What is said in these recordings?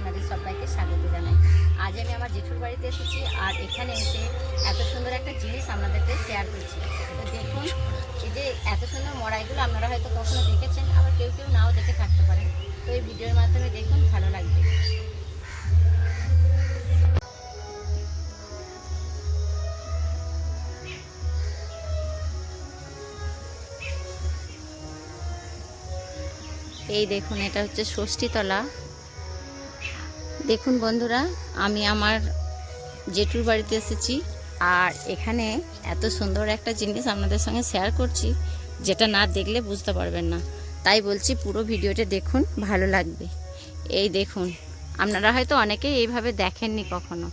আপনাদের সবাইকে স্বাগত জানাই। আজ আমি আমার জেঠুর বাড়িতে এসেছি আর এখানে এসে এত সুন্দর একটা জিনিস আপনাদেরকে শেয়ার করছি। তো দেখুন, এই যে এত সুন্দর মড়াইগুলো আপনারা হয়তো কখনো দেখেছেন, আবার কেউ কেউ নাও দেখে থাকতে পারেন। তো এই ভিডিওর মাধ্যমে দেখুন, ভালো লাগবে। এই দেখুন, এটা হচ্ছে ষষ্ঠীতলা। দেখুন বন্ধুরা, আমি আমার জেঠুর বাড়িতে এসেছি আর এখানে এত সুন্দর একটা জিনিস আপনাদের সঙ্গে শেয়ার করছি, যেটা না দেখলে বুঝতে পারবেন না। তাই বলছি, পুরো ভিডিওটা দেখুন, ভালো লাগবে। এই দেখুন, আপনারা হয়তো অনেকেই এইভাবে দেখেননি কখনো।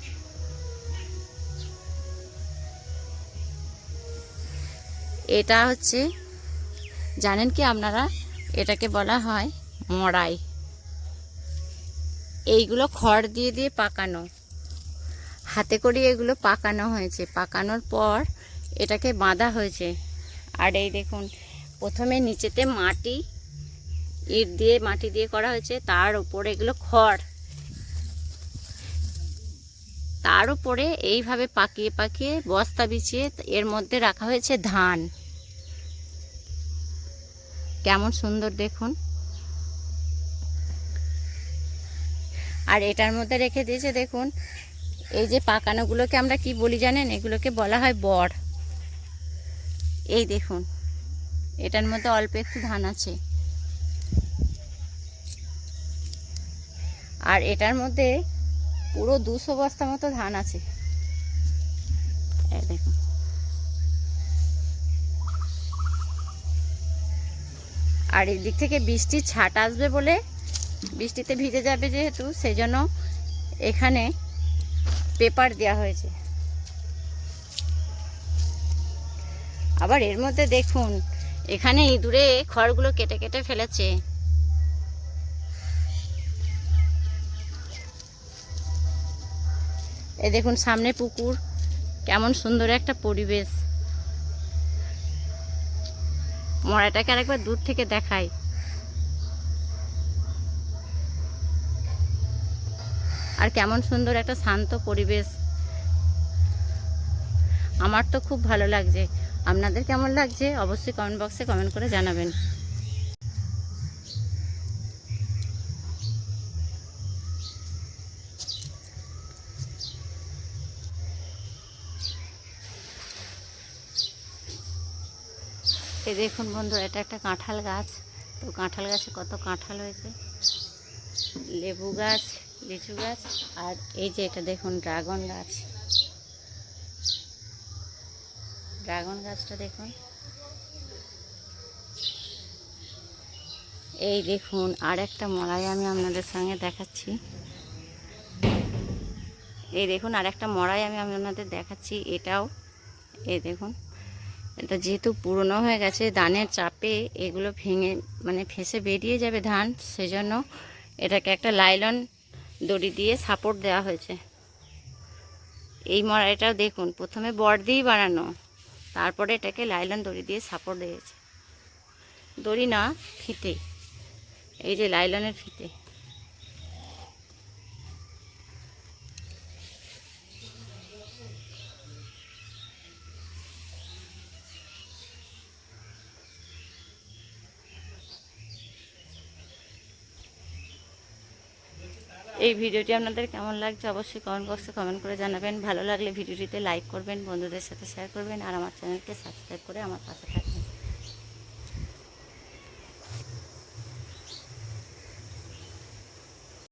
এটা হচ্ছে, জানেন কি আপনারা, এটাকে বলা হয় মড়াই। এইগুলো খড় দিয়ে দিয়ে পাকানো, হাতে করে এগুলো পাকানো হয়েছে। পাকানোর পর এটাকে বাঁধা হয়েছে। আর এই দেখুন, প্রথমে নিচেতে মাটি, ইট দিয়ে মাটি দিয়ে করা হয়েছে, তার উপরে এগুলো খড়, তার উপরে এইভাবে পাকিয়ে পাকিয়ে বস্তা বিছিয়ে এর মধ্যে রাখা হয়েছে ধান। কেমন সুন্দর দেখুন। আর এটার মধ্যে রেখে দিয়েছে দেখুন, এই যে পাকানোগুলোকে আমরা কি বলি জানেন? এগুলোকে বলা হয় বড়। এই দেখুন, এটার মধ্যে অল্প একটু ধান আছে। আর এটার মধ্যে পুরো 200 বস্তা মতো ধান আছে। এই দেখুন। আর এই দিক থেকে বৃষ্টির ছাট আসবে বলে, বৃষ্টিতে ভিজে যাবে যেহেতু, সেই জন্য এখানে পেপার দেওয়া হয়েছে। আবার এর মধ্যে দেখুন, এখানে ইঁদুরে খড়গুলো কেটে কেটে ফেলেছে। এই দেখুন, সামনে পুকুর, কেমন সুন্দর একটা পরিবেশ। মড়াইটাকে আরেকবার দূর থেকে দেখাই। আর কেমন সুন্দর একটা শান্ত পরিবেশ। আমার তো খুব ভালো লাগছে। আপনাদের কেমন লাগছে অবশ্যই কমেন্ট বক্সে কমেন্ট করে জানাবেন। এই দেখুন বন্ধুরা, এটা একটা কাঁঠাল গাছ। তো কাঁঠাল গাছে কত কাঁঠাল হয়েছে। লেবু গাছ, লিচু গাছ, আর এই যে এটা দেখুন ড্রাগন গাছ। ড্রাগন গাছটা দেখুন। এই দেখুন, আর একটা মড়াই আমি আপনাদের সঙ্গে দেখাচ্ছি। এই দেখুন, আর একটা মড়াই আমি আপনাদের দেখাচ্ছি। এটাও এই দেখুন, এটা যেহেতু পুরনো হয়ে গেছে, ধানের চাপে এগুলো ভেঙে মানে ফেঁসে বেরিয়ে যাবে ধান, সেজন্য এটাকে একটা লাইলন দড়ি দিয়ে সাপোর্ট দেওয়া হয়েছে। এই মড়াইটাও দেখুন, প্রথমে বড় দিয়েই বানানো, তারপরে এটাকে লাইলন দড়ি দিয়ে সাপোর্ট দিয়েছে। দড়ি না, ফিতে, এই যে লাইলনের ফিতে। এই ভিডিওটি আপনাদের কেমন লাগছে অবশ্যই কমেন্ট বক্সে কমেন্ট করে জানাবেন। ভালো লাগলে ভিডিওটিতে লাইক করবেন, বন্ধুদের সাথে শেয়ার করবেন, আর আমার চ্যানেলকে সাবস্ক্রাইব করে আমার পাশে থাকবেন।